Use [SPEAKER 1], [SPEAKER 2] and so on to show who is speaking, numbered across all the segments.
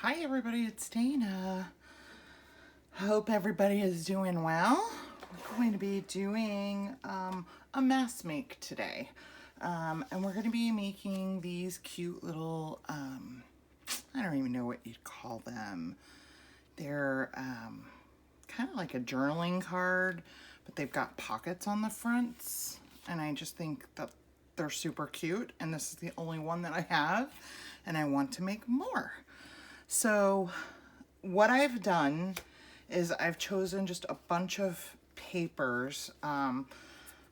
[SPEAKER 1] Hi everybody, it's Dana. Hope everybody is doing well. We're going to be doing a mask make today. And we're going to be making these cute little, I don't even know what you'd call them. They're kind of like a journaling card, but they've got pockets on the fronts. And I just think that they're super cute. And this is the only one that I have. And I want to make more. So what I've done is I've chosen just a bunch of papers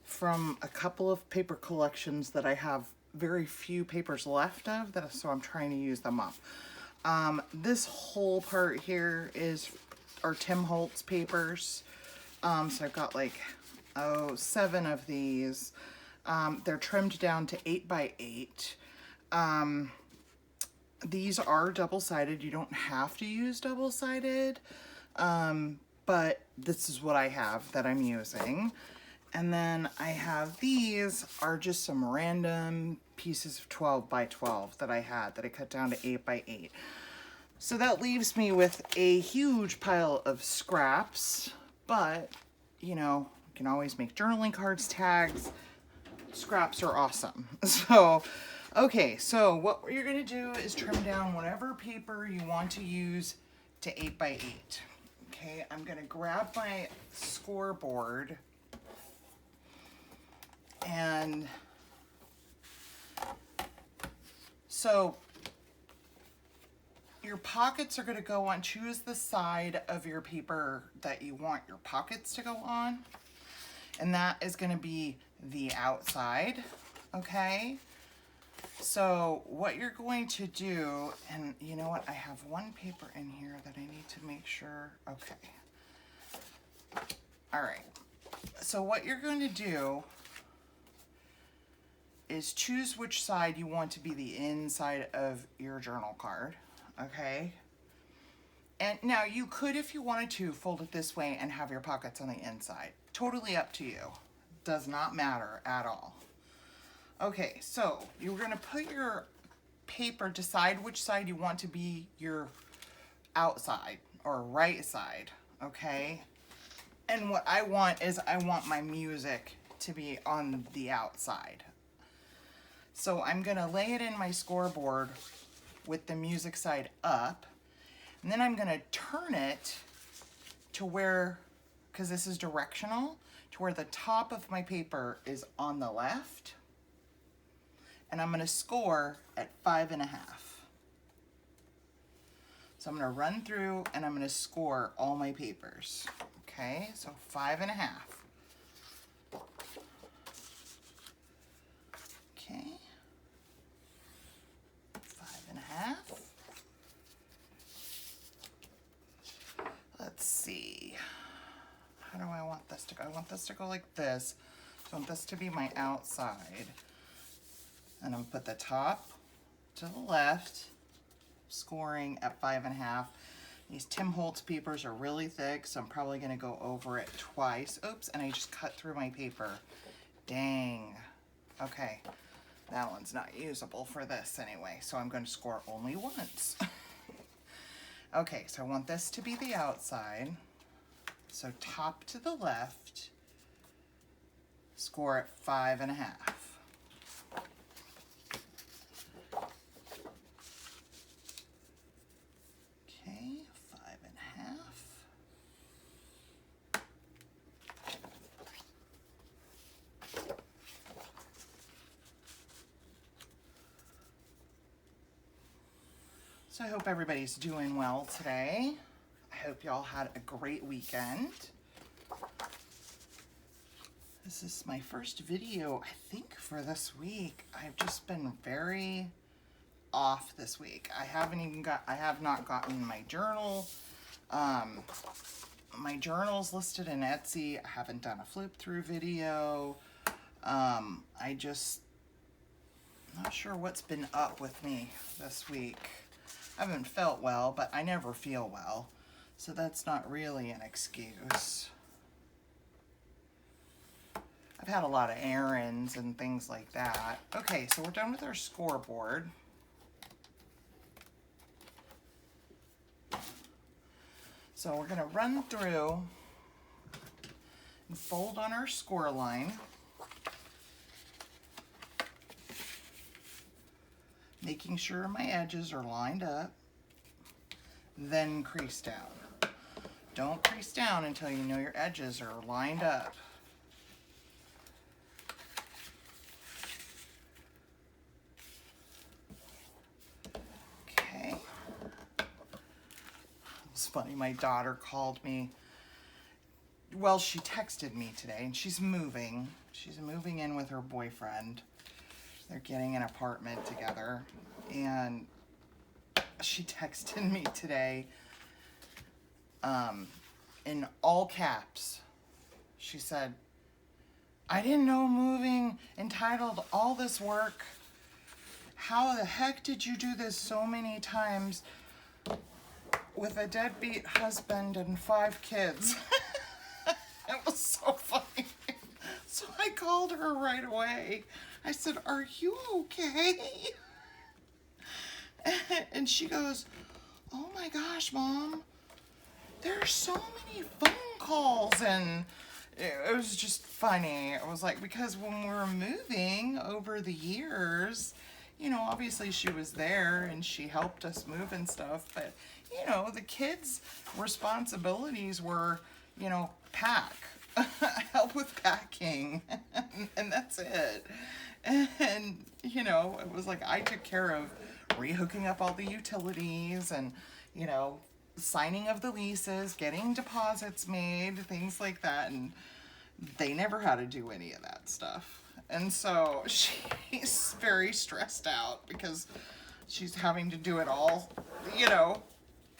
[SPEAKER 1] from a couple of paper collections that I have very few papers left of, so I'm trying to use them up. This whole part here are Tim Holtz papers. So I've got like, 7 of these. They're trimmed down to 8 by 8. These are double-sided. You don't have to use double-sided, but this is what I have that I'm using. And then I have these are just some random pieces of 12 by 12 that I had that I cut down to 8 by 8. So that leaves me with a huge pile of scraps, but you know, you can always make journaling cards, tags. Scraps are awesome. So okay, so what you're going to do is trim down whatever paper you want to use to 8 by 8. Okay, I'm going to grab my scoreboard and so your pockets are going to go on. Choose the side of your paper that you want your pockets to go on, and that is going to be the outside. Okay. So what you're going to do, and you know what, I have one paper in here that I need to make sure, okay. All right, so what you're going to do is choose which side you want to be the inside of your journal card, okay? And now you could, if you wanted to, fold it this way and have your pockets on the inside. Totally up to you. Does not matter at all. Okay, so you're going to put your paper, decide which side you want to be your outside or right side, okay? And what I want is I want my music to be on the outside. So I'm going to lay it in my scoreboard with the music side up, and then I'm going to turn it to where, because this is directional, to where the top of my paper is on the left. And I'm going to score at 5.5. So I'm going to run through and I'm going to score all my papers. Okay, so 5.5. Okay, 5.5. Let's see. How do I want this to go? I want this to go like this. I want this to be my outside. And I'm gonna put the top to the left, scoring at 5.5. These Tim Holtz papers are really thick, so I'm probably gonna go over it twice. Oops, and I just cut through my paper. Dang. Okay, that one's not usable for this anyway, so I'm gonna score only once. Okay, so I want this to be the outside. So top to the left, score at 5.5. So I hope everybody's doing well today. I hope y'all had a great weekend. This is my first video, I think, for this week. I've just been very off this week. I have not gotten my journal. My journal's listed in Etsy. I haven't done a flip through video. I'm not sure what's been up with me this week. I haven't felt well, but I never feel well, so that's not really an excuse. I've had a lot of errands and things like that. Okay, so we're done with our scoreboard. So we're going to run through and fold on our score line, making sure my edges are lined up, then crease down. Don't crease down until you know your edges are lined up. Okay. It's funny, my daughter called me. Well, she texted me today, and she's moving. She's moving in with her boyfriend. They're getting an apartment together, and she texted me today in all caps. She said, I didn't know moving entitled all this work. How the heck did you do this so many times with a deadbeat husband and 5 kids? It was so funny. So I called her right away. I said, are you okay? And she goes, oh my gosh, Mom, there's so many phone calls. And it was just funny. It was like, because when we were moving over the years, you know, obviously she was there and she helped us move and stuff, but you know, the kids' responsibilities were, you know, pack, help with packing, and that's it. And, you know, it was like I took care of rehooking up all the utilities and, you know, signing of the leases, getting deposits made, things like that, and they never had to do any of that stuff. And so she's very stressed out because she's having to do it all, you know,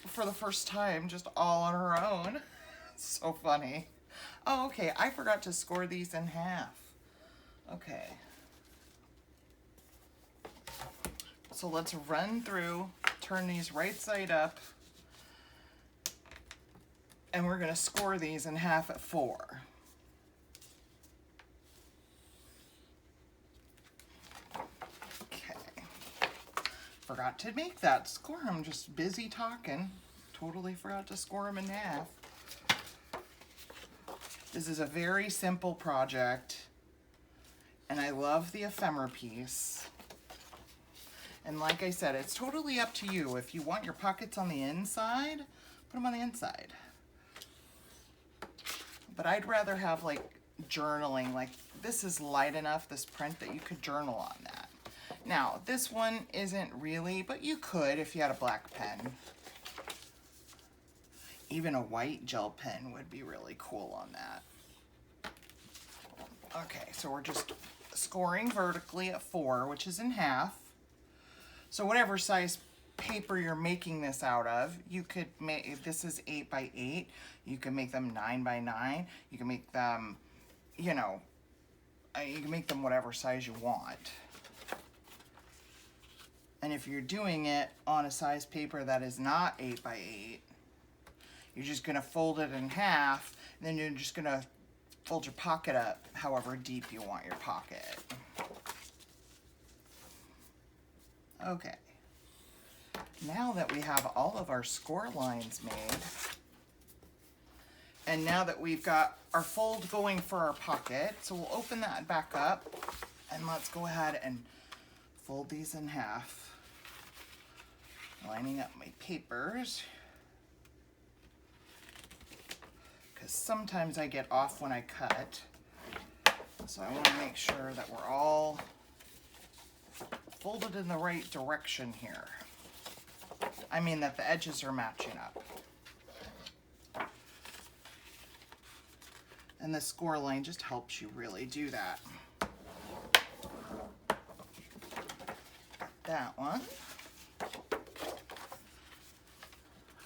[SPEAKER 1] for the first time, just all on her own. So funny. Oh, okay, I forgot to score these in half. Okay. So let's run through, turn these right side up, and we're going to score these in half at 4. Okay. Forgot to make that score. I'm just busy talking. Totally forgot to score them in half. This is a very simple project, and I love the ephemera piece. And like I said, it's totally up to you. If you want your pockets on the inside, put them on the inside. But I'd rather have like journaling, like this is light enough, this print, that you could journal on that. Now, this one isn't really, but you could if you had a black pen. Even a white gel pen would be really cool on that. Okay, so we're just scoring vertically at 4, which is in half. So whatever size paper you're making this out of, you could make, if this is 8 by 8, you can make them 9 by 9. You can make them, you know, you can make them whatever size you want. And if you're doing it on a size paper that is not 8 by 8, you're just gonna fold it in half, and then you're just gonna fold your pocket up however deep you want your pocket. Okay, now that we have all of our score lines made, and now that we've got our fold going for our pocket, so we'll open that back up, and let's go ahead and fold these in half, lining up my papers, because sometimes I get off when I cut, so I want to make sure that we're all folded in the right direction here. I mean that the edges are matching up. And the score line just helps you really do that. That one.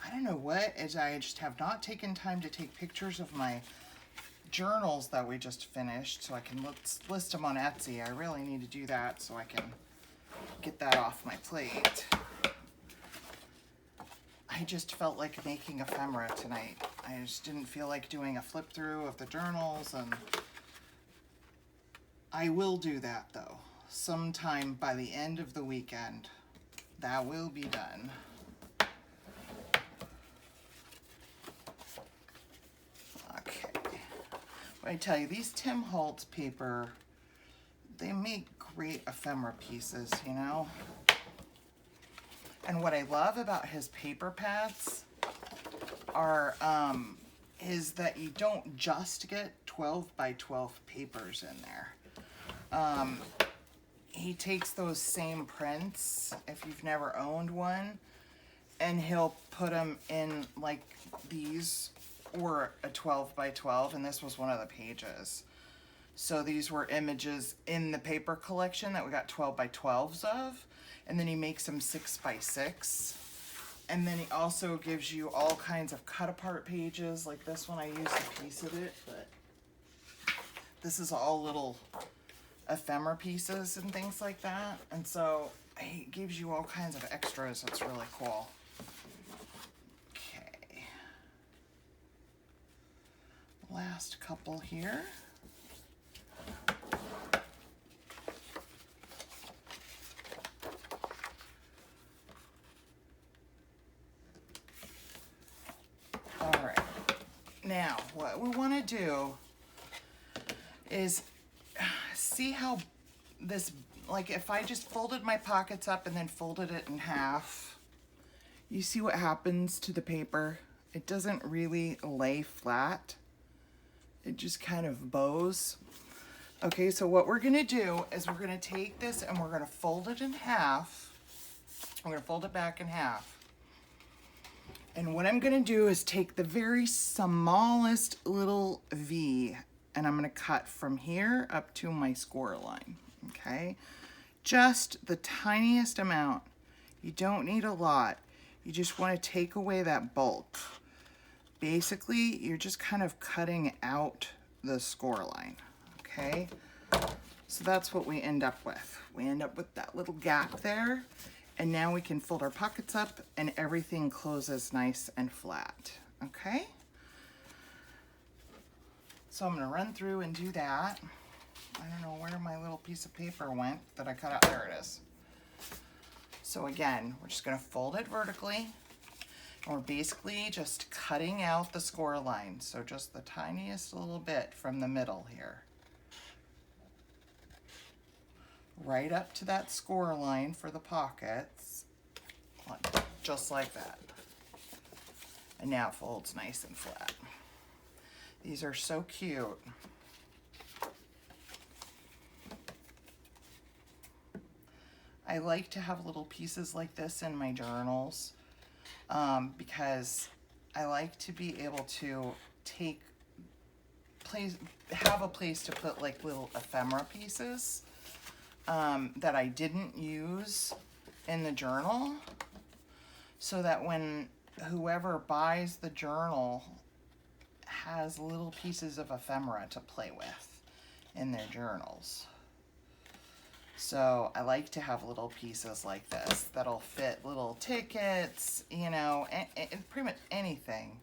[SPEAKER 1] I don't know what is, I just have not taken time to take pictures of my journals that we just finished so I can list them on Etsy. I really need to do that so I can get that off my plate. I just felt like making ephemera tonight. I just didn't feel like doing a flip through of the journals, and I will do that though. Sometime by the end of the weekend, that will be done. I tell you, these Tim Holtz paper, they make great ephemera pieces, you know? And what I love about his paper pads are, is that you don't just get 12 by 12 papers in there. He takes those same prints, if you've never owned one, and he'll put them in like these, or a 12 by 12, and this was one of the pages. So these were images in the paper collection that we got 12 by 12s of, and then he makes them 6 by 6. And then he also gives you all kinds of cut apart pages, like this one I used a piece of it, but this is all little ephemera pieces and things like that. And so he gives you all kinds of extras. That's really cool. Last couple here. All right. Now, what we want to do is see how this, like if I just folded my pockets up and then folded it in half, you see what happens to the paper? It doesn't really lay flat. It just kind of bows. Okay, so what we're gonna do is we're gonna take this and we're gonna fold it in half. I'm gonna fold it back in half. And what I'm gonna do is take the very smallest little V and I'm gonna cut from here up to my score line, okay? Just the tiniest amount. You don't need a lot. You just wanna take away that bulk. Basically, you're just kind of cutting out the score line, okay? So that's what we end up with. We end up with that little gap there, and now we can fold our pockets up and everything closes nice and flat, okay? So I'm gonna run through and do that. I don't know where my little piece of paper went that I cut out. There it is. So again, we're just gonna fold it vertically. And we're basically just cutting out the score line. So just the tiniest little bit from the middle here. Right up to that score line for the pockets. Just like that. And now it folds nice and flat. These are so cute. I like to have little pieces like this in my journals. Because I like to be able to have a place to put like little ephemera pieces that I didn't use in the journal, so that when whoever buys the journal has little pieces of ephemera to play with in their journals. So I like to have little pieces like this that'll fit little tickets, you know, and pretty much anything.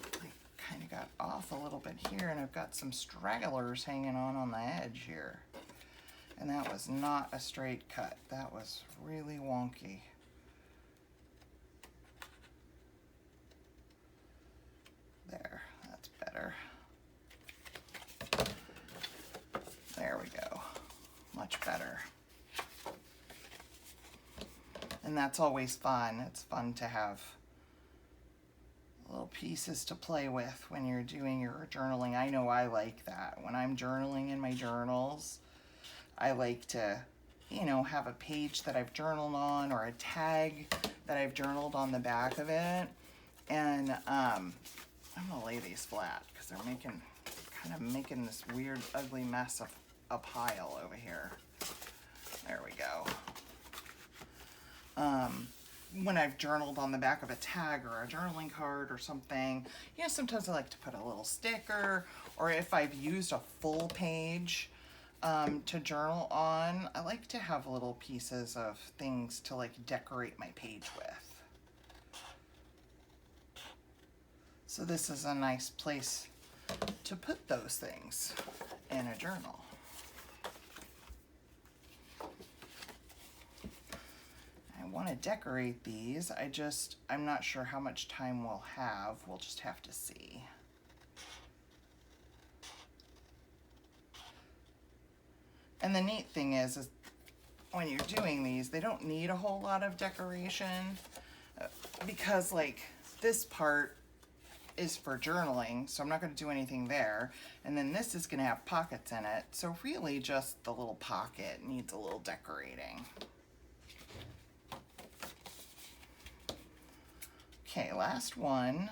[SPEAKER 1] I kind of got off a little bit here, and I've got some stragglers hanging on the edge here. And that was not a straight cut. That was really wonky. There, that's better. There we go. Much better. And that's always fun. It's fun to have little pieces to play with when you're doing your journaling. I know I like that. When I'm journaling in my journals, I like to, you know, have a page that I've journaled on or a tag that I've journaled on the back of it. And I'm gonna lay these flat because they're kind of making this weird, ugly mess of a pile over here. There we go. When I've journaled on the back of a tag or a journaling card or something, you know, sometimes I like to put a little sticker, or if I've used a full page to journal on, I like to have little pieces of things to like decorate my page with. So this is a nice place to put those things in a journal. I want to decorate these. I'm not sure how much time we'll have. We'll just have to see. And the neat thing is when you're doing these, they don't need a whole lot of decoration because like this part is for journaling, so I'm not going to do anything there. And then this is going to have pockets in it. So really just the little pocket needs a little decorating. Okay, last one.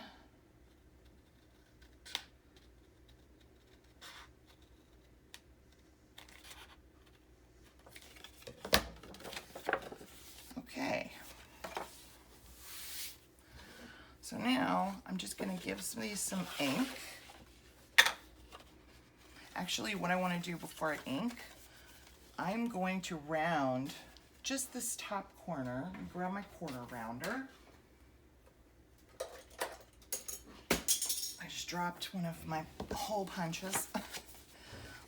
[SPEAKER 1] Okay. So now I'm just going to give these some ink. Actually, what I want to do before I ink, I'm going to round just this top corner. Let me grab my quarter rounder. I just dropped one of my hole punches.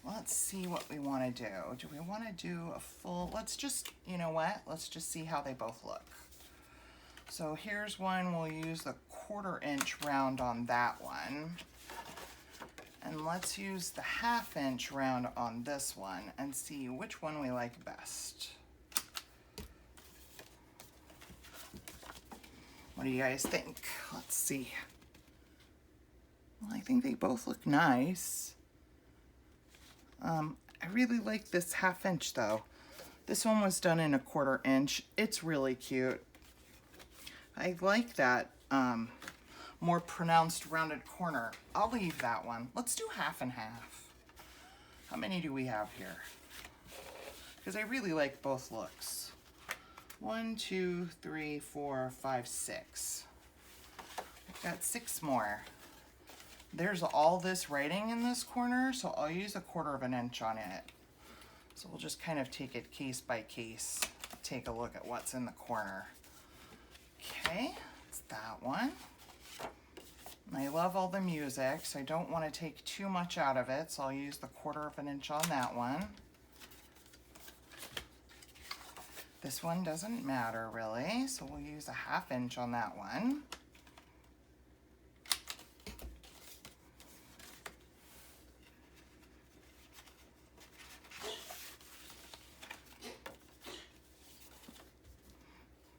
[SPEAKER 1] Let's see what we want to do. Do we want to do a full, let's just, you know what? Let's just see how they both look. So here's one, we'll use the 1/4 inch round on that one. And let's use the 1/2 inch round on this one and see which one we like best. What do you guys think? Let's see. Well, I think they both look nice. I really like this 1/2 inch though. This one was done in a 1/4 inch. It's really cute. I like that more pronounced rounded corner. I'll leave that one. Let's do 1/2 and 1/2. How many do we have here? Because I really like both looks. 1, 2, 3, 4, 5, 6. I've got 6 more. There's all this writing in this corner, so I'll use a 1/4 inch on it. So we'll just kind of take it case by case, take a look at what's in the corner. Okay, it's that one. I love all the music, so I don't want to take too much out of it, so I'll use the 1/4 inch on that one. This one doesn't matter really, so we'll use a 1/2 inch on that one.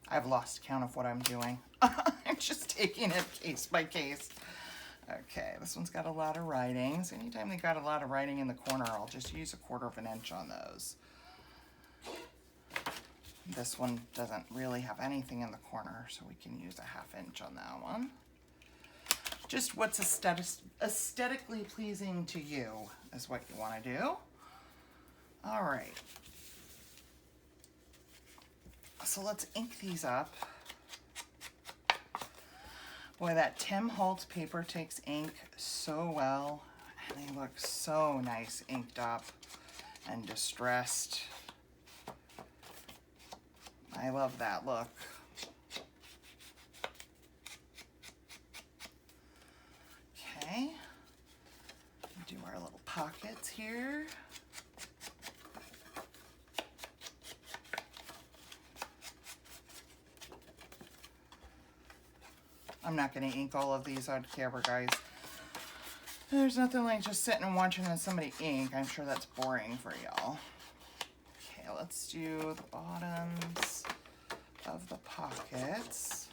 [SPEAKER 1] I've lost count of what I'm doing. I'm just taking it case by case. Okay, this one's got a lot of writing. So anytime they got a lot of writing in the corner, I'll just use a 1/4 inch on those. This one doesn't really have anything in the corner, so we can use a 1/2 inch on that one. Just what's aesthetically pleasing to you is what you want to do. All right. So let's ink these up. Boy, that Tim Holtz paper takes ink so well, and they look so nice inked up and distressed. I love that look. Okay, do our little pockets here. I'm not going to ink all of these on camera, guys. There's nothing like just sitting and watching somebody ink. I'm sure that's boring for y'all. Okay, let's do the bottoms of the pockets.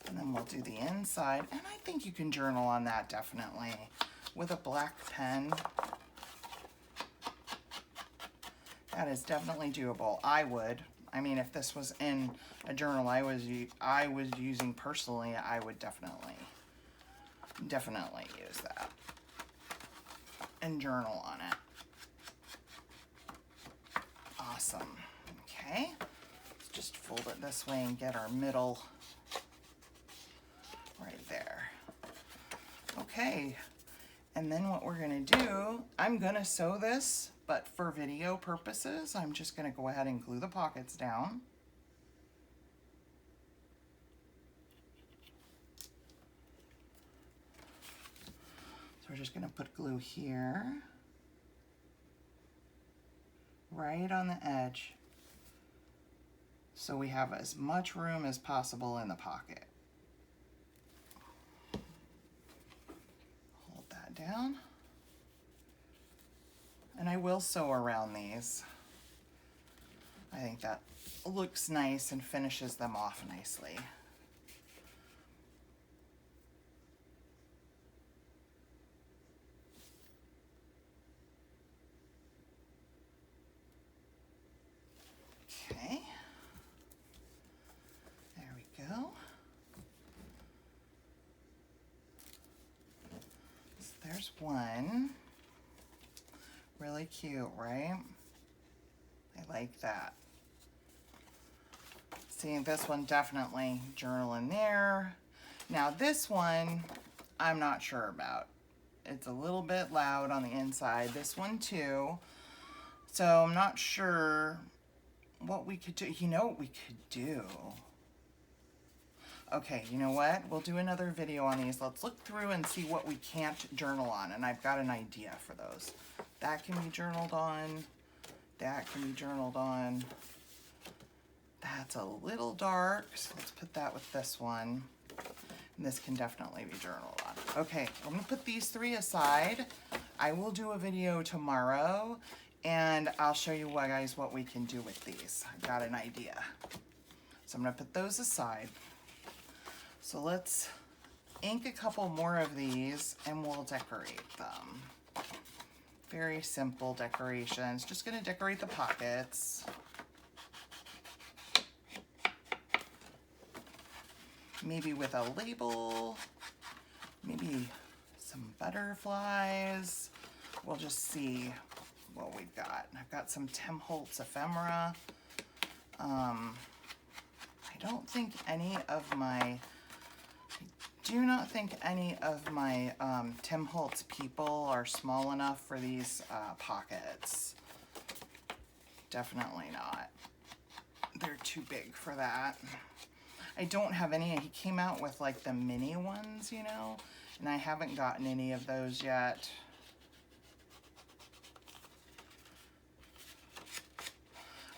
[SPEAKER 1] And then we'll do the inside. And I think you can journal on that definitely with a black pen. That is definitely doable. I would. I mean, if this was in a journal I was using personally, I would definitely use that and journal on it. Awesome. Okay, let's just fold it this way and get our middle right there. Okay, and then what we're gonna do, I'm gonna sew this, but for video purposes, I'm just gonna go ahead and glue the pockets down. So we're just gonna put glue here, right on the edge, so we have as much room as possible in the pocket. Hold that down. And I will sew around these. I think that looks nice and finishes them off nicely. Okay. There we go. So there's one. Really cute, right? I like that. See, this one definitely journal in there. Now this one, I'm not sure about. It's a little bit loud on the inside. This one too. So I'm not sure what we could do. You know what we could do? Okay, you know what? We'll do another video on these. Let's look through and see what we can't journal on. And I've got an idea for those. That can be journaled on. That can be journaled on. That's a little dark, so let's put that with this one. And this can definitely be journaled on. Okay, I'm gonna put these three aside. I will do a video tomorrow, and I'll show you guys what we can do with these. I got an idea. So I'm gonna put those aside. So let's ink a couple more of these, and we'll decorate them. Very simple decorations. Just gonna decorate the pockets. Maybe with a label, maybe some butterflies. We'll just see what we've got. I've got some Tim Holtz ephemera. I don't think any of my, do not think any of my Tim Holtz people are small enough for these pockets. Definitely not. They're too big for that. I don't have any. He came out with like the mini ones, you know, and I haven't gotten any of those yet.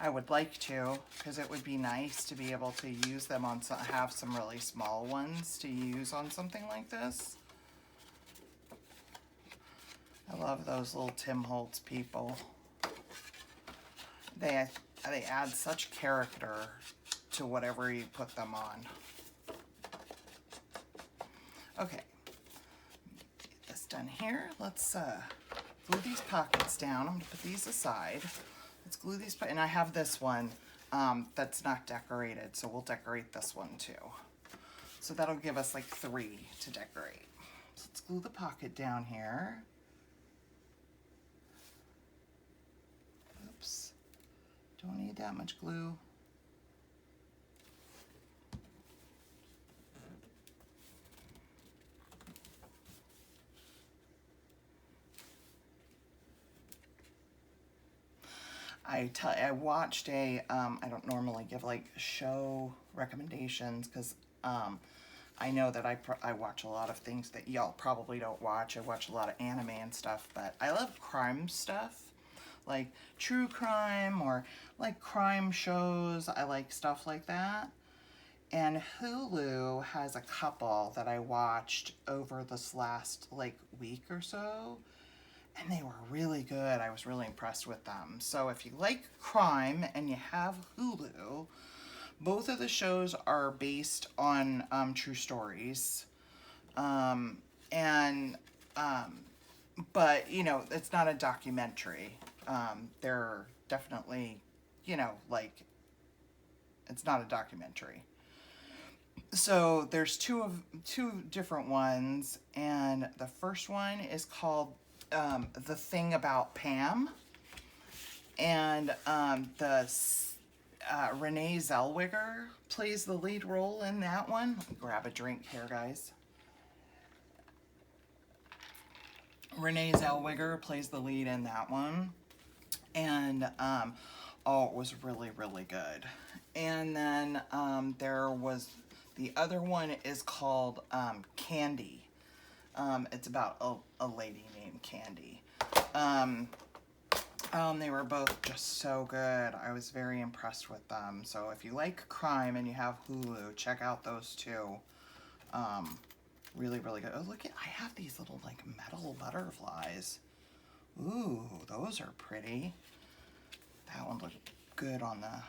[SPEAKER 1] I would like to, because it would be nice to be able to use them on some, have some really small ones to use on something like this. I love those little Tim Holtz people. They add such character to whatever you put them on. Okay, get this done here. Let's glue these pockets down. I'm gonna put these aside. Let's glue these, and I have this one that's not decorated, so we'll decorate this one too. So that'll give us like 3 to decorate. So let's glue the pocket down here. Oops, don't need that much glue. I watched a, I don't normally give like show recommendations because I know that I watch a lot of things that y'all probably don't watch. I watch a lot of anime and stuff, but I love crime stuff, like true crime or like crime shows. I like stuff like that. And Hulu has a couple that I watched over this last like week or so. And they were really good. I was really impressed with them. So if you like crime and you have Hulu, both of the shows are based on true stories. But, you know, it's not a documentary. They're definitely, you know, like, it's not a documentary. So there's two different ones. And the first one is called The Thing About Pam, and Renee Zellweger plays the lead role in that one. Let me grab a drink here, guys. Renee Zellweger plays the lead in that one, and oh, it was really, really good. And then there was the other one is called Candy. It's about a lady named Candy. They were both just so good. I was very impressed with them. So if you like crime and you have Hulu, check out those two. Really, really good. Oh, look at, I have these little like metal butterflies. Ooh, those are pretty. That one looked good on the...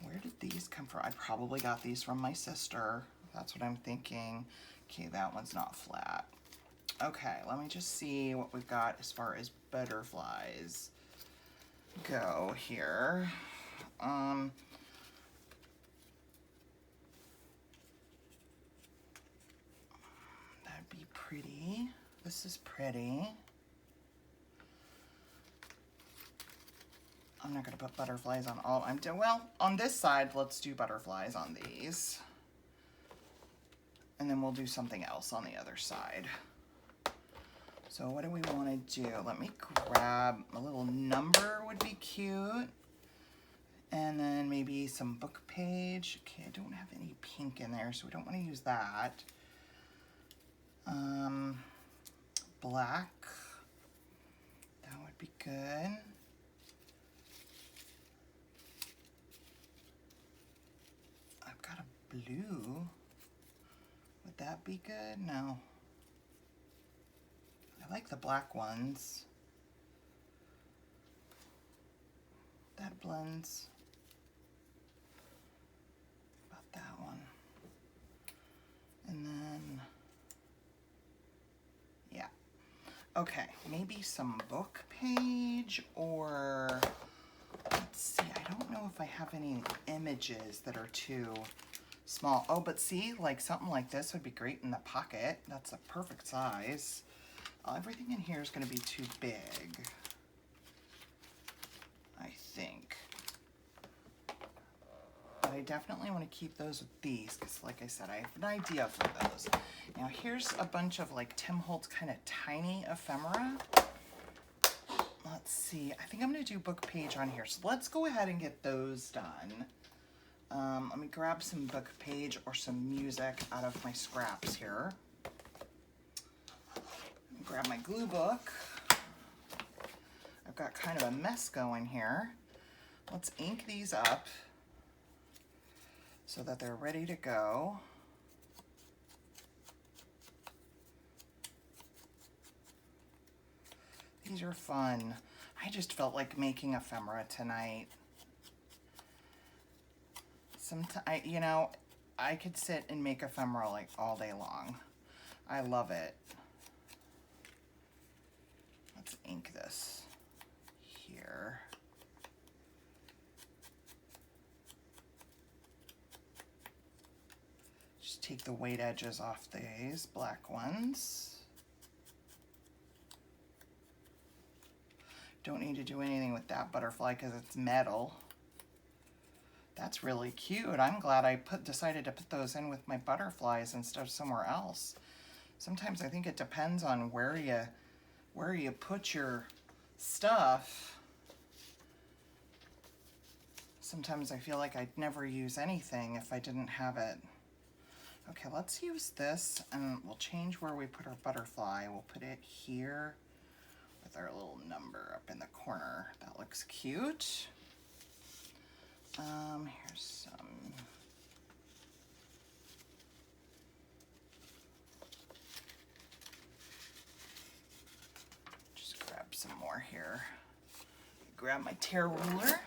[SPEAKER 1] Where did these come from? I probably got these from my sister. That's what I'm thinking. Okay, that one's not flat. Okay, let me just see what we've got as far as butterflies go here. That'd be pretty. This is pretty. I'm not gonna put butterflies on all. Well, on this side, let's do butterflies on these. And then we'll do something else on the other side. So what do we want to do? Let me grab a little number would be cute. And then maybe some book page. Okay, I don't have any pink in there, so we don't want to use that. Black. That would be good. I've got a blue. Would that be good? No. I like the black ones. That blends. About that one. And then, yeah. Okay, maybe some book page or, let's see, I don't know if I have any images that are too small. Oh, but see, like something like this would be great in the pocket. That's a perfect size. Everything in here is going to be too big, I think. But I definitely want to keep those with these because, like I said, I have an idea for those. Now, here's a bunch of like Tim Holtz kind of tiny ephemera. Let's see. I think I'm going to do book page on here. So let's go ahead and get those done. Let me grab some book page or some music out of my scraps here. Grab my glue book. I've got kind of a mess going here. Let's ink these up so that they're ready to go. These are fun. I just felt like making ephemera tonight. Sometimes, you know, I could sit and make ephemera like all day long. I love it. Let's ink this here. Just take the weight edges off these black ones. Don't need to do anything with that butterfly because it's metal. That's really cute. I'm glad I decided to put those in with my butterflies instead of somewhere else. Sometimes I think it depends on where you put your stuff. Sometimes I feel like I'd never use anything if I didn't have it. Okay, let's use this and we'll change where we put our butterfly. We'll put it here with our little number up in the corner. That looks cute. Here's some. Just grab some more here. Grab my tear ruler.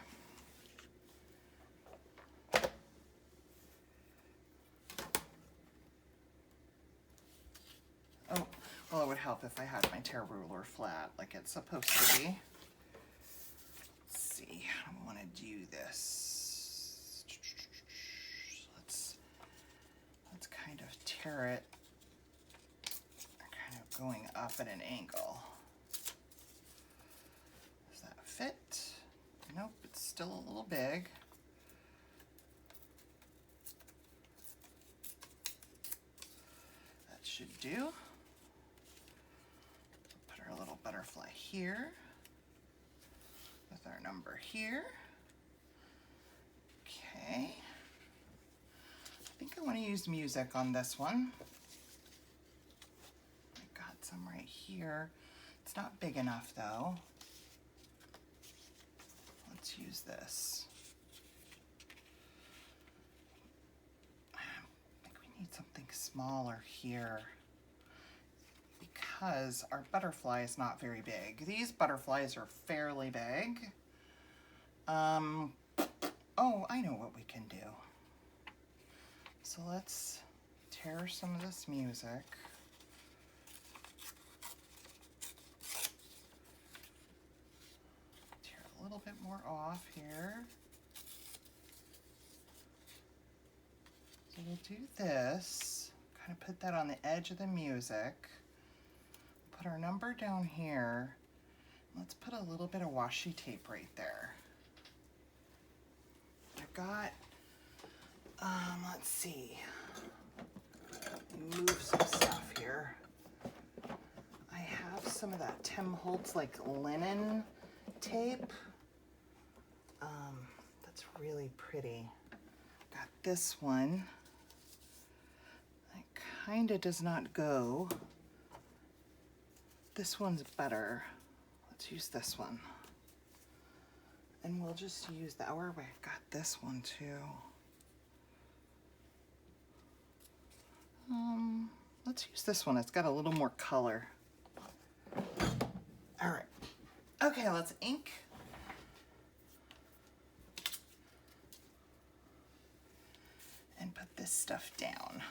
[SPEAKER 1] Oh, well, it would help if I had my tear ruler flat like it's supposed to be. Let's see, I want to do this. Let's kind of tear it, kind of going up at an angle. Does that fit? Nope, it's still a little big. That should do. Put our little butterfly here with our number here. Okay. I think I want to use music on this one. I got some right here. It's not big enough though. Let's use this. I think we need something smaller here because our butterfly is not very big. These butterflies are fairly big. Oh, I know what we can do. So let's tear some of this music. Tear a little bit more off here. So we'll do this, kind of put that on the edge of the music. Put our number down here. Let's put a little bit of washi tape right there. I've got, let's see, move some stuff here. I have some of that Tim Holtz like linen tape. That's really pretty. Got this one. It kind of does not go. This one's better. Let's use this one. And we'll just use the hour. I've got this one too. Let's use this one. It's got a little more color. All right. Okay, let's ink. And put this stuff down.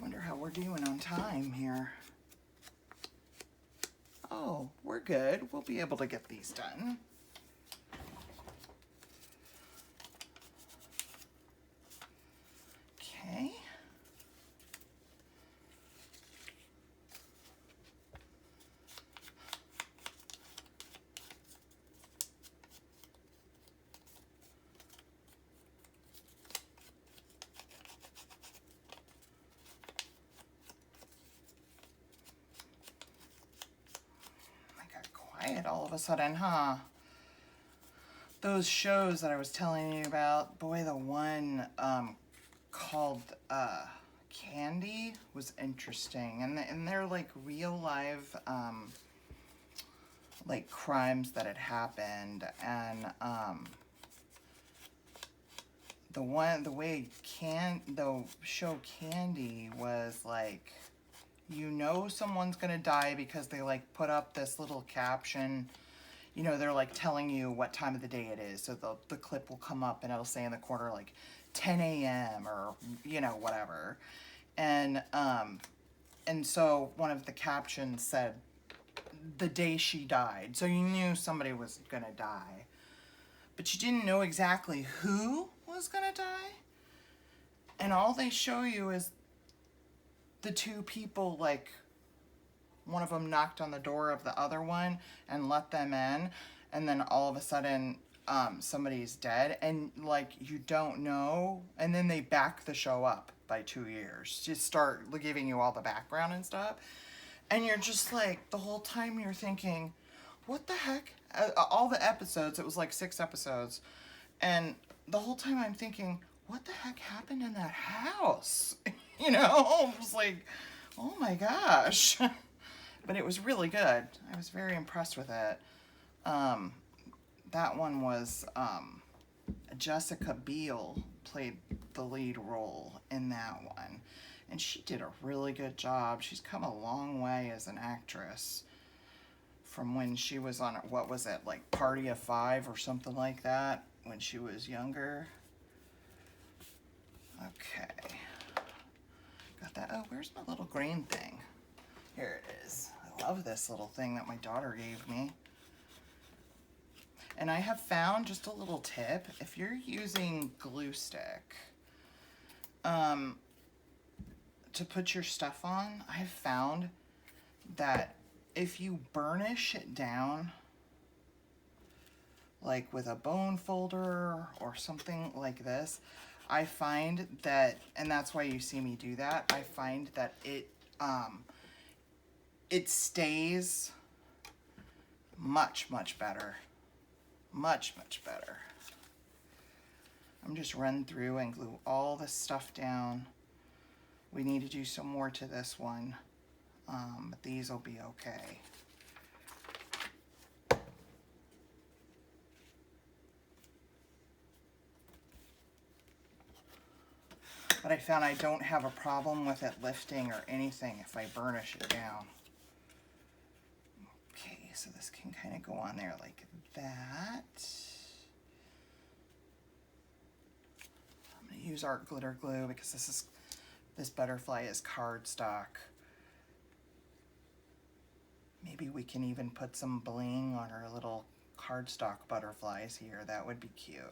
[SPEAKER 1] Wonder how we're doing on time here. Oh, we're good. We'll be able to get these done. Okay. All of a sudden, huh? Those shows that I was telling you about, boy, the one called Candy was interesting, and they're like real live like crimes that had happened, and the show Candy was like, you know someone's gonna die because they like put up this little caption. You know, they're like telling you what time of the day it is. So the clip will come up and it'll say in the corner like 10 a.m. or, you know, whatever. And so one of the captions said the day she died. So you knew somebody was gonna die. But you didn't know exactly who was gonna die. And all they show you is the two people, like, one of them knocked on the door of the other one and let them in, and then all of a sudden somebody's dead, and like you don't know, and then they back the show up by 2 years, just start giving you all the background and stuff, and you're just like, the whole time you're thinking, what the heck? All the episodes, it was like 6 episodes, and the whole time I'm thinking, what the heck happened in that house? You know, I was like, oh my gosh. But it was really good. I was very impressed with it. That one was Jessica Biel played the lead role in that one. And she did a really good job. She's come a long way as an actress from when she was on, what was it, like Party of Five or something like that, when she was younger. Okay. Got that. Oh, where's my little green thing? Here it is. I love this little thing that my daughter gave me. And I have found, just a little tip, if you're using glue stick to put your stuff on, I've found that if you burnish it down, like with a bone folder or something like this, I find that, and that's why you see me do that, I find that it stays much, much better. Much, much better. I'm just run through and glue all this stuff down. We need to do some more to this one, but these will be okay. But I found I don't have a problem with it lifting or anything if I burnish it down. Okay, so this can kind of go on there like that. I'm going to use art glitter glue because this butterfly is cardstock. Maybe we can even put some bling on our little cardstock butterflies here. That would be cute.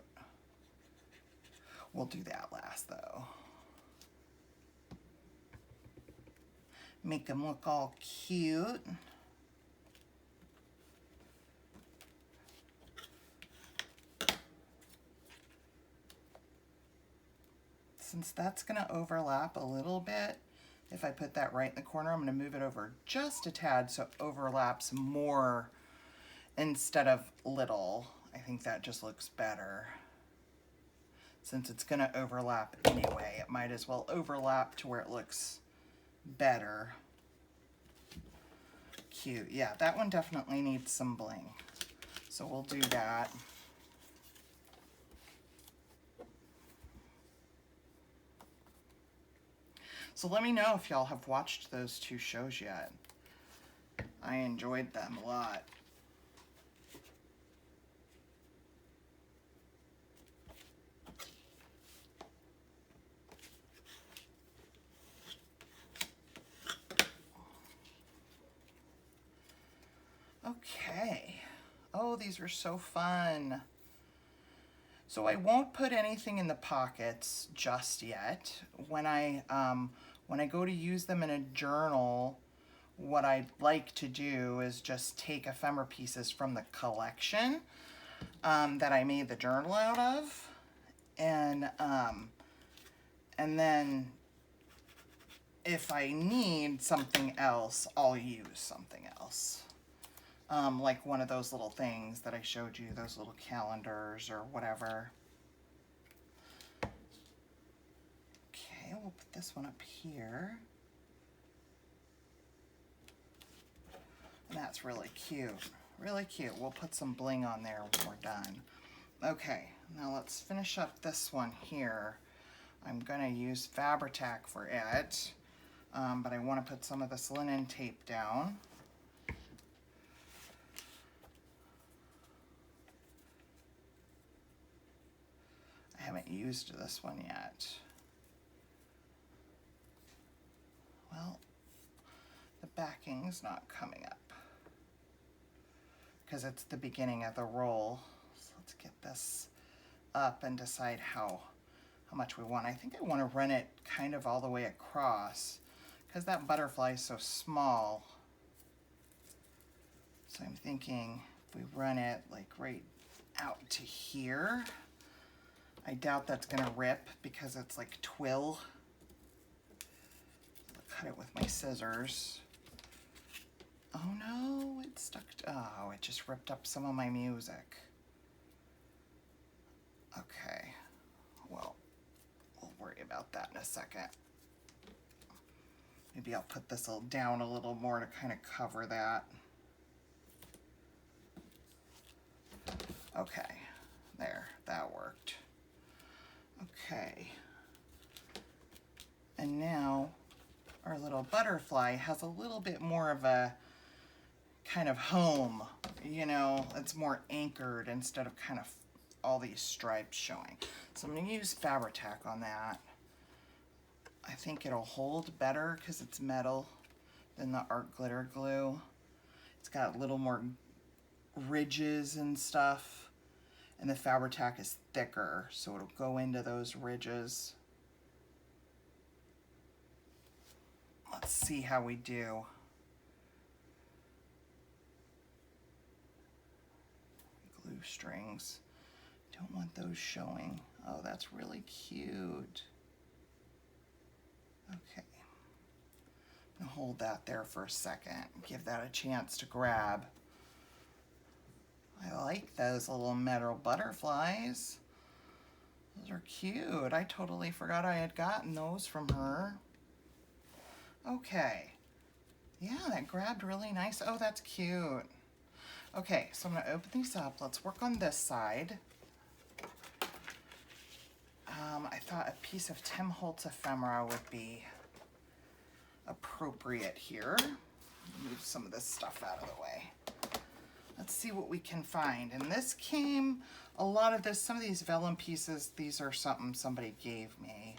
[SPEAKER 1] We'll do that last though. Make them look all cute. Since that's going to overlap a little bit, if I put that right in the corner, I'm going to move it over just a tad so it overlaps more instead of little. I think that just looks better. Since it's going to overlap anyway, it might as well overlap to where it looks better. Cute. Yeah, that one definitely needs some bling. So we'll do that. So let me know if y'all have watched those two shows yet. I enjoyed them a lot. Okay. Oh, these are so fun. So I won't put anything in the pockets just yet. When I go to use them in a journal, what I'd like to do is just take ephemera pieces from the collection that I made the journal out of, and then if I need something else, I'll use something else. Like one of those little things that I showed you, those little calendars or whatever. Okay, we'll put this one up here. And that's really cute. Really cute. We'll put some bling on there when we're done. Okay, now let's finish up this one here. I'm going to use Fabri-Tac for it, but I want to put some of this linen tape down. I haven't used this one yet. Well, the backing's not coming up because it's the beginning of the roll. So let's get this up and decide how much we want. I think I want to run it kind of all the way across because that butterfly is so small. So I'm thinking if we run it like right out to here. I doubt that's going to rip because it's like twill. I'll cut it with my scissors. Oh no, it stuck. Oh, it just ripped up some of my music. Okay, well, we'll worry about that in a second. Maybe I'll put this down a little more to kind of cover that. Okay, there, that worked. Okay, and now our little butterfly has a little bit more of a kind of home, you know, it's more anchored instead of kind of all these stripes showing. So I'm going to use Fabri-Tac on that. I think it'll hold better because it's metal than the art glitter glue. It's got a little more ridges and stuff. And the Fabri-Tac is thicker, so it'll go into those ridges. Let's see how we do. Glue strings. Don't want those showing. Oh, that's really cute. Okay. I'm gonna hold that there for a second. Give that a chance to grab. I like those little metal butterflies. Those are cute. I totally forgot I had gotten those from her. Okay. Yeah, that grabbed really nice. Oh, that's cute. Okay, so I'm going to open these up. Let's work on this side. I thought a piece of Tim Holtz ephemera would be appropriate here. Move some of this stuff out of the way. Let's see what we can find. And this came, a lot of this, some of these vellum pieces, these are something somebody gave me.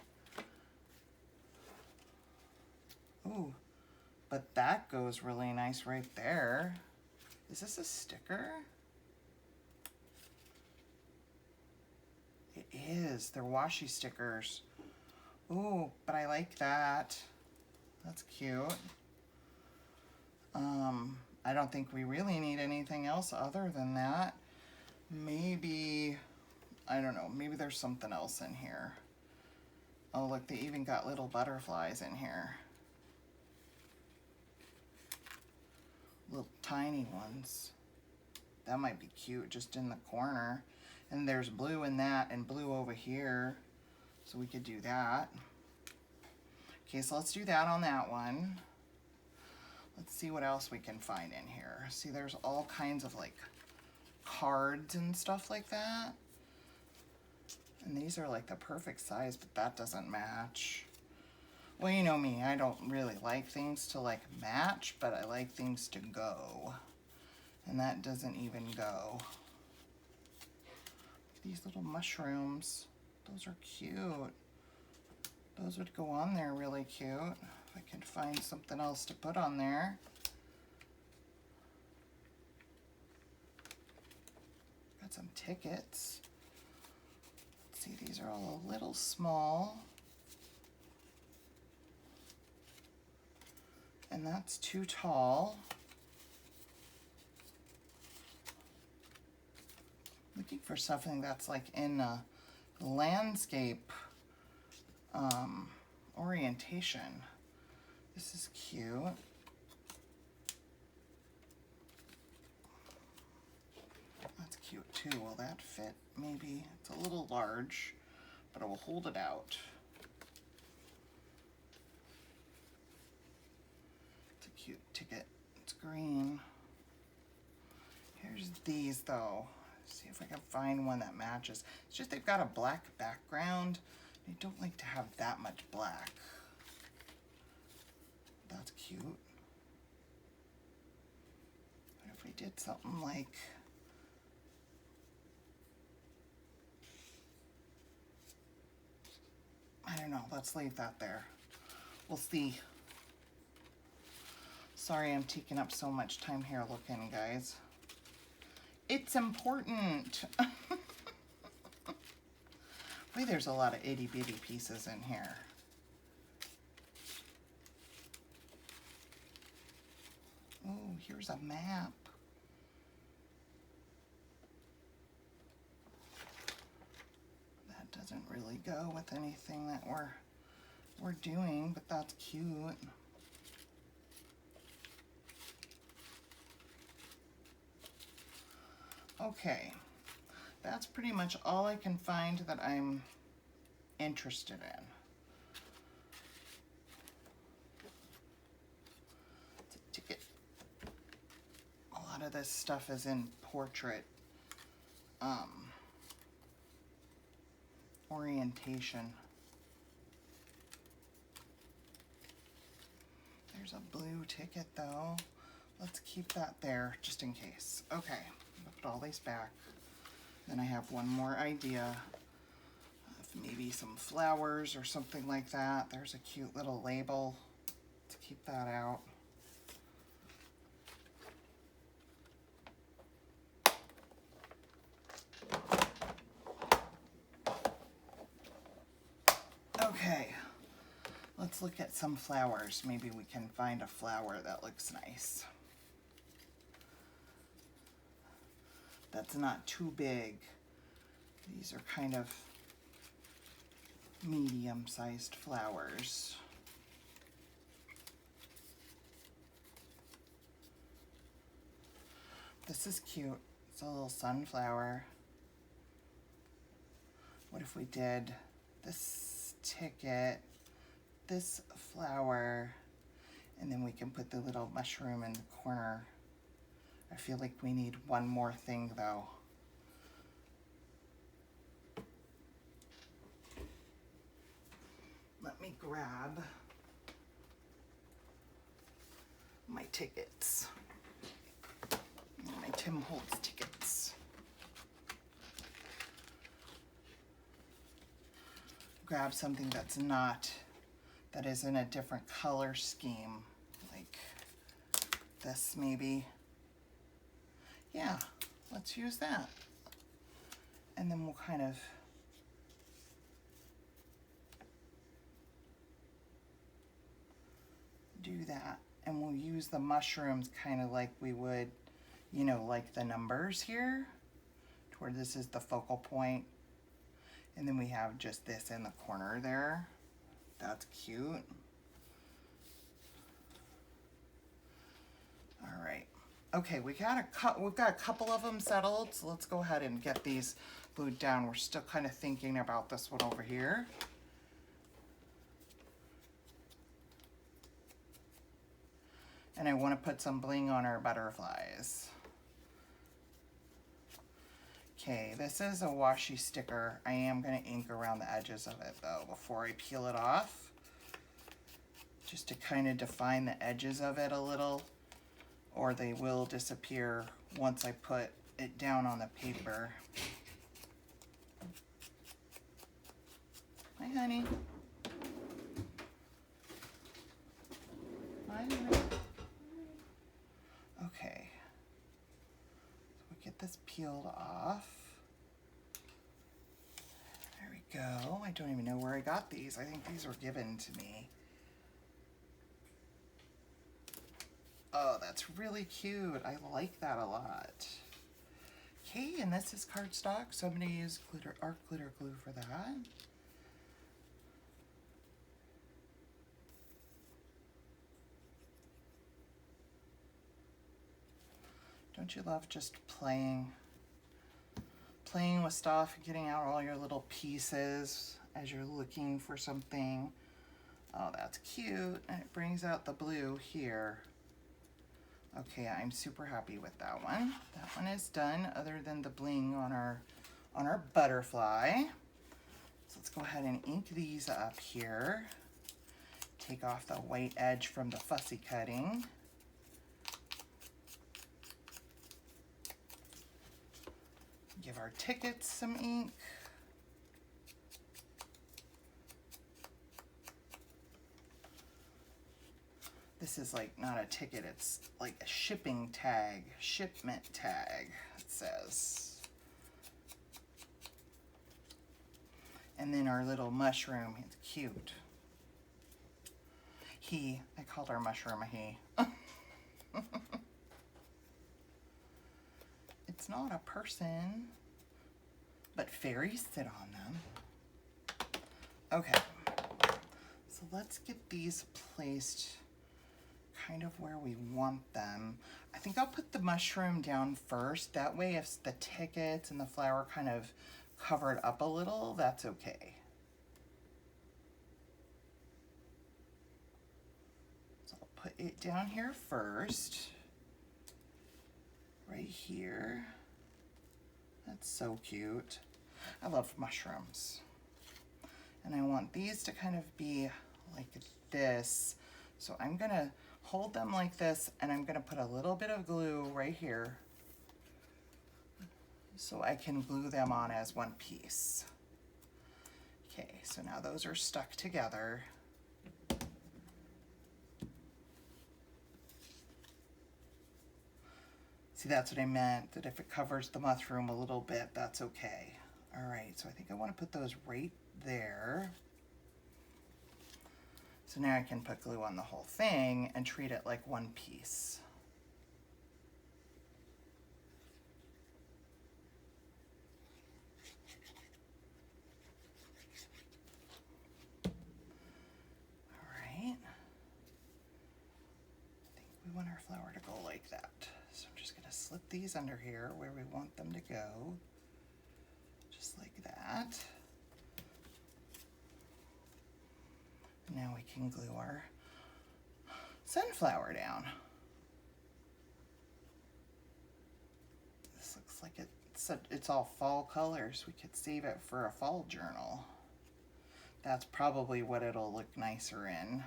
[SPEAKER 1] Ooh, but that goes really nice right there. Is this a sticker? It is. They're washi stickers. Ooh, but I like that. That's cute. I don't think we really need anything else other than that. Maybe, I don't know, maybe there's something else in here. Oh, look, they even got little butterflies in here. Little tiny ones. That might be cute just in the corner. And there's blue in that and blue over here. So we could do that. Okay, so let's do that on that one. Let's see what else we can find in here. See, there's all kinds of like cards and stuff like that. And these are like the perfect size, but that doesn't match. Well, you know me, I don't really like things to like match, but I like things to go. And that doesn't even go. These little mushrooms, those are cute. Those would go on there really cute. If I can find something else to put on there. Got some tickets. Let's see, these are all a little small. And that's too tall. Looking for something that's like in a landscape orientation. This is cute. That's cute too. Will that fit? Maybe. It's a little large, but I will hold it out. It's a cute ticket. It's green. Here's these though. See if I can find one that matches. It's just they've got a black background. I don't like to have that much black. That's cute. What if we did something like, I don't know, let's leave that there. We'll see. Sorry I'm taking up so much time here looking, guys. It's important. Boy, there's a lot of itty bitty pieces in here. Oh, here's a map. That doesn't really go with anything that we're doing, but that's cute. Okay, that's pretty much all I can find that I'm interested in. It's a ticket. A lot of this stuff is in portrait orientation. There's a blue ticket though. Let's keep that there just in case. Okay. Put all these back. Then I have one more idea of maybe some flowers or something like that. There's a cute little label. Let's keep that out. Okay, let's look at some flowers. Maybe we can find a flower that looks nice. That's not too big. These are kind of medium-sized flowers. This is cute. It's a little sunflower. What if we did this ticket, this flower, and then we can put the little mushroom in the corner. I feel like we need one more thing though. grab my tickets, my Tim Holtz tickets. Grab something that is in a different color scheme, like this maybe. Yeah, let's use that. And then we'll kind of do that. And we'll use the mushrooms kind of like we would, you know, like the numbers here, to where this is the focal point. And then we have just this in the corner there. That's cute. All right. Okay, we've got a couple of them settled, so let's go ahead and get these glued down. We're still kind of thinking about this one over here. And I want to put some bling on our butterflies. Okay, this is a washi sticker. I am going to ink around the edges of it though before I peel it off, just to kind of define the edges of it a little, or they will disappear once I put it down on the paper. Hi, honey. Hi, honey. Okay, so we get this peeled off. There we go. I don't even know where I got these. I think these were given to me. Oh, that's really cute. I like that a lot. Okay, and this is cardstock, so I'm going to use art glitter glue for that. Don't you love just playing with stuff, getting out all your little pieces as you're looking for something? Oh, that's cute. And it brings out the blue here. Okay, I'm super happy with that one. That one is done, other than the bling on our butterfly. So let's go ahead and ink these up here. Take off the white edge from the fussy cutting. Give our tickets some ink. This is like not a ticket, it's like a shipping tag, shipment tag, it says. And then our little mushroom, it's cute. I called our mushroom a he. It's not a person, but fairies sit on them. Okay, so let's get these placed kind of where we want them. I think I'll put the mushroom down first. That way if the tickets and the flower kind of cover it up a little, that's okay. So I'll put it down here first. Right here. That's so cute. I love mushrooms. And I want these to kind of be like this. So I'm gonna hold them like this, and I'm gonna put a little bit of glue right here so I can glue them on as one piece. Okay, so now those are stuck together. See, that's what I meant, that if it covers the mushroom a little bit, that's okay. All right, so I think I want to put those right there. So now I can put glue on the whole thing and treat it like one piece. All right. I think we want our flower to go like that. So I'm just going to slip these under here where we want them to go. Just like that. Now we can glue our sunflower down. This looks like it's all fall colors. We could save it for a fall journal. That's probably what it'll look nicer in,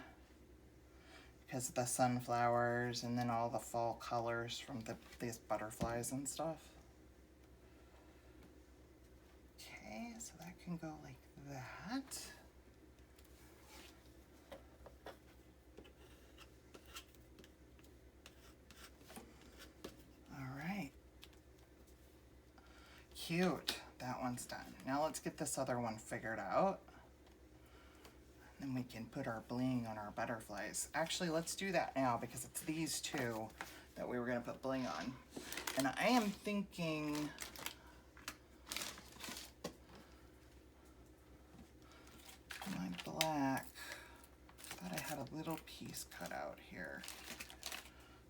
[SPEAKER 1] because of the sunflowers and then all the fall colors from these butterflies and stuff. Okay, so that can go like that. All right. Cute. That one's done. Now let's get this other one figured out. Then we can put our bling on our butterflies. Actually, let's do that now because it's these two that we were going to put bling on. And I am thinking my black, I thought I had a little piece cut out here,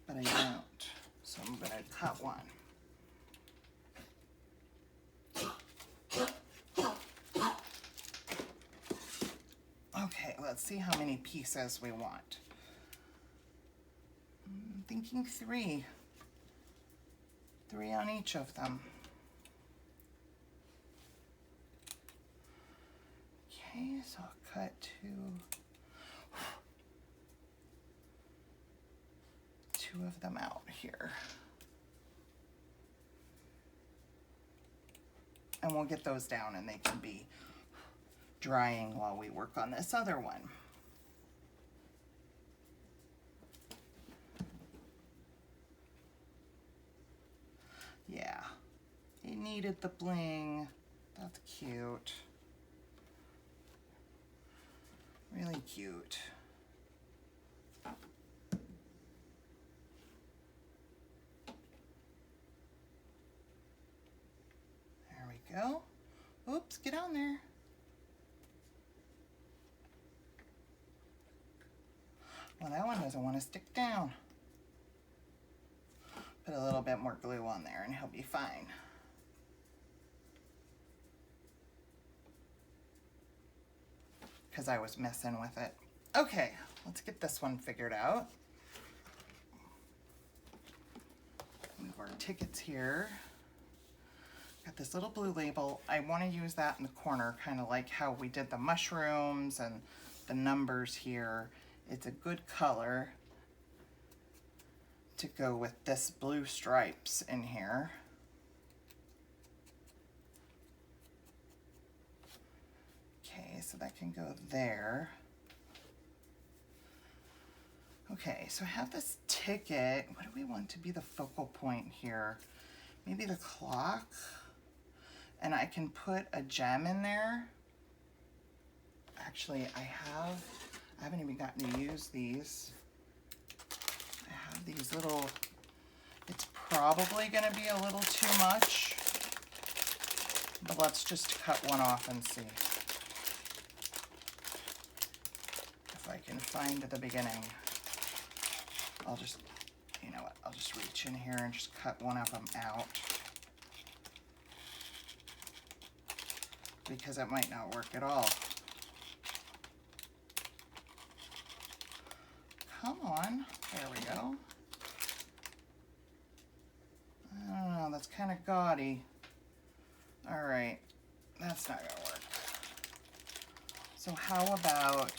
[SPEAKER 1] but I don't. So I'm going to cut one. Okay, let's see how many pieces we want. I'm thinking 3. 3 on each of them. Okay, so I'll cut 2 of them out here. And we'll get those down and they can be drying while we work on this other one. Yeah, it needed the bling. That's cute. Really cute. There we go. Oops, get on there. Well, that one doesn't want to stick down. Put a little bit more glue on there and he'll be fine. Because I was messing with it. Okay, let's get this one figured out. Move our tickets here. Got this little blue label. I want to use that in the corner, kind of like how we did the mushrooms and the numbers here. It's a good color to go with this blue stripes in here. Okay, so that can go there. Okay, so I have this ticket. What do we want to be the focal point here? Maybe the clock? And I can put a gem in there. Actually, I haven't even gotten to use these. I have these little, it's probably gonna be a little too much, but let's just cut one off and see. If I can find the beginning. I'll just, you know what, I'll just reach in here and just cut one of them out. Because it might not work at all. Come on, there we go. I don't know, that's kind of gaudy. All right, that's not gonna work. So how about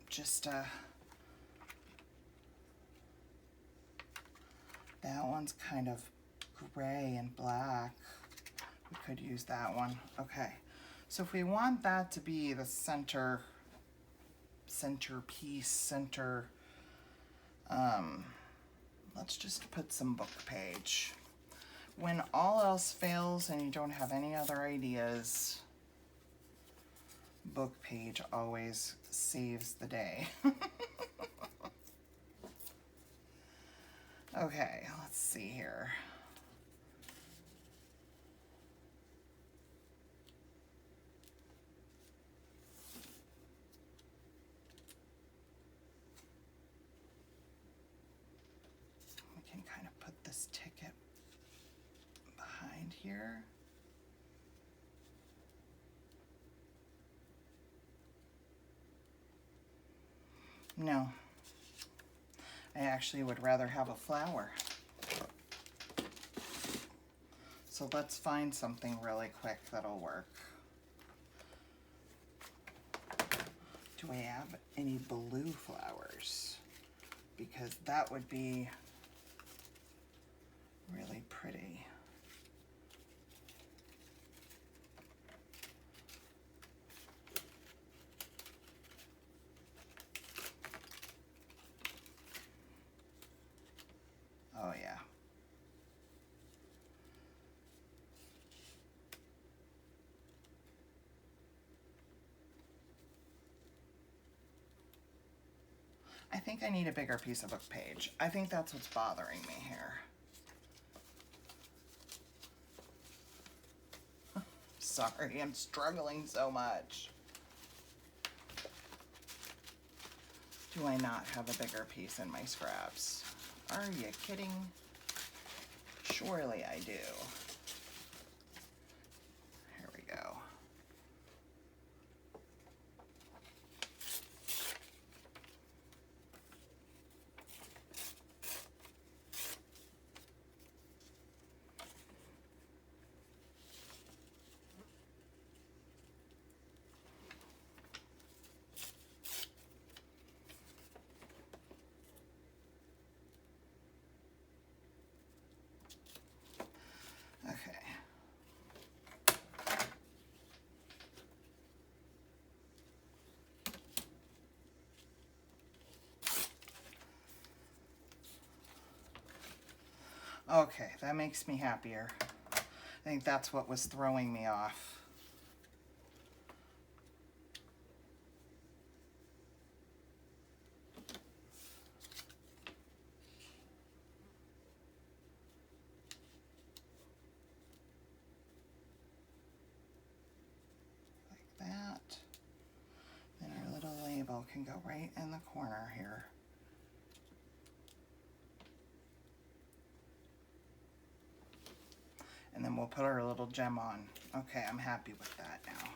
[SPEAKER 1] just that one's kind of gray and black. We could use that one. Okay, so if we want that to be the centerpiece, let's just put some book page. When all else fails and you don't have any other ideas, book page always saves the day. Okay, let's see here. We can kind of put this ticket behind here. No, I actually would rather have a flower. So let's find something really quick that'll work. Do I have any blue flowers? Because that would be really pretty. Oh yeah. I think I need a bigger piece of book page. I think that's what's bothering me here. Sorry, I'm struggling so much. Do I not have a bigger piece in my scraps? Are you kidding? Surely I do. Here we go. Okay. Okay, that makes me happier. I think that's what was throwing me off. Like that. Then our little label can go right in the corner here. And then we'll put our little gem on. Okay, I'm happy with that now.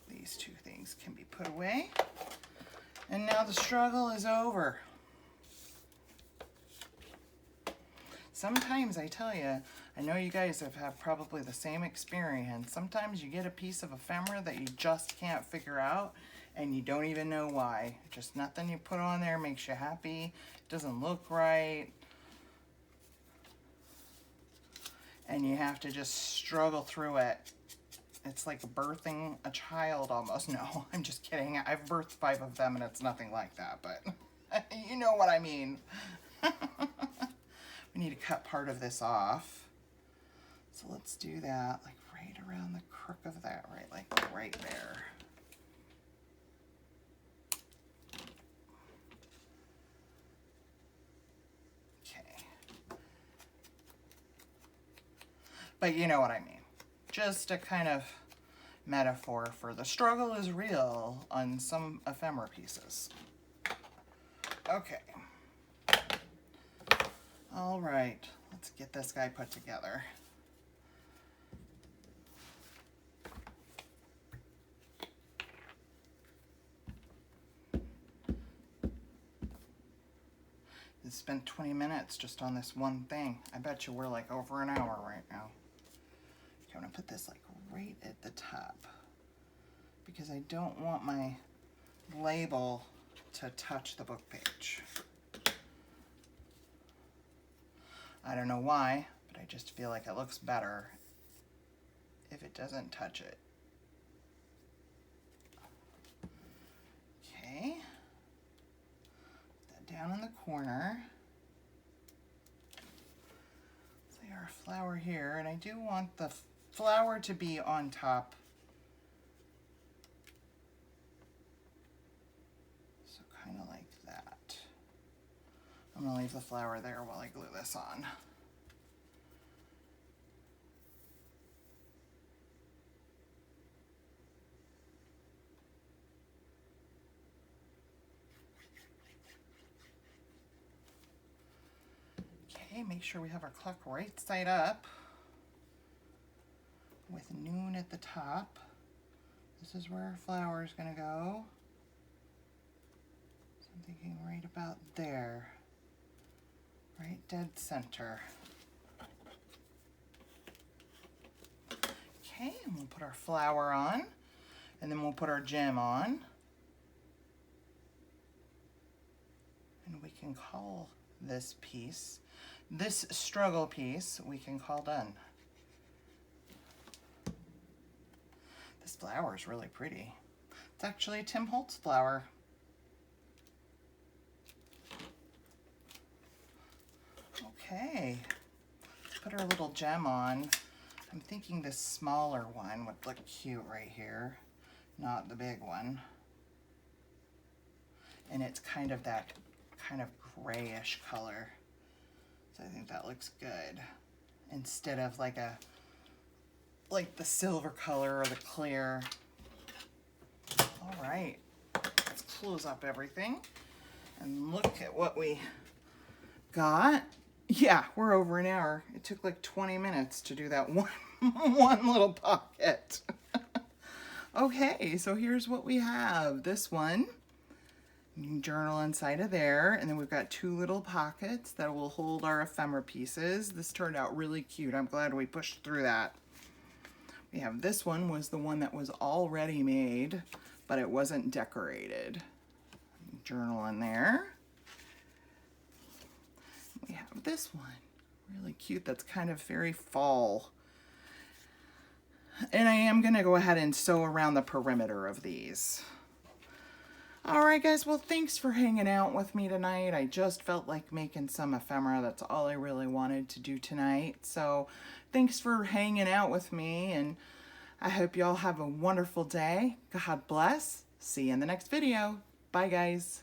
[SPEAKER 1] These two things can be put away. And now the struggle is over. Sometimes I tell you, I know you guys have had probably the same experience. Sometimes you get a piece of ephemera that you just can't figure out and you don't even know why. Just nothing you put on there makes you happy. It doesn't look right. And you have to just struggle through it. It's like birthing a child almost. No, I'm just kidding. I've birthed 5 of them and it's nothing like that, but you know what I mean. We need to cut part of this off. So let's do that like right around the crook of that, right, like right there. But you know what I mean. Just a kind of metaphor for the struggle is real on some ephemera pieces. Okay. All right, let's get this guy put together. I spent 20 minutes just on this one thing. I bet you we're like over an hour right now. Okay, I'm gonna put this like right at the top because I don't want my label to touch the book page. I don't know why, but I just feel like it looks better if it doesn't touch it. Okay. Put that down in the corner. Lay our flower here, and I do want the flower to be on top. So kind of like that. I'm gonna leave the flower there while I glue this on. Okay, make sure we have our clock right side up with noon at the top. This is where our flower is gonna go. So I'm thinking right about there. Right dead center. Okay, and we'll put our flower on. And then we'll put our gem on. And we can call this piece, this struggle piece, we can call done. This flower is really pretty. It's actually a Tim Holtz flower. Okay, put our little gem on. I'm thinking this smaller one would look cute right here, not the big one. And it's kind of that kind of grayish color. So I think that looks good. Instead of like the silver color or the clear. All right, let's close up everything and look at what we got. Yeah, we're over an hour. It took like 20 minutes to do that one little pocket. Okay, so here's what we have. This one, you can journal inside of there, and then we've got two little pockets that will hold our ephemera pieces. This turned out really cute. I'm glad we pushed through that. We have this one was the one that was already made, but it wasn't decorated. Journal in there. We have this one, really cute. That's kind of very fall. And I am gonna go ahead and sew around the perimeter of these. All right, guys, well, thanks for hanging out with me tonight. I just felt like making some ephemera. That's all I really wanted to do tonight. So thanks for hanging out with me, and I hope y'all have a wonderful day. God bless. See you in the next video. Bye, guys.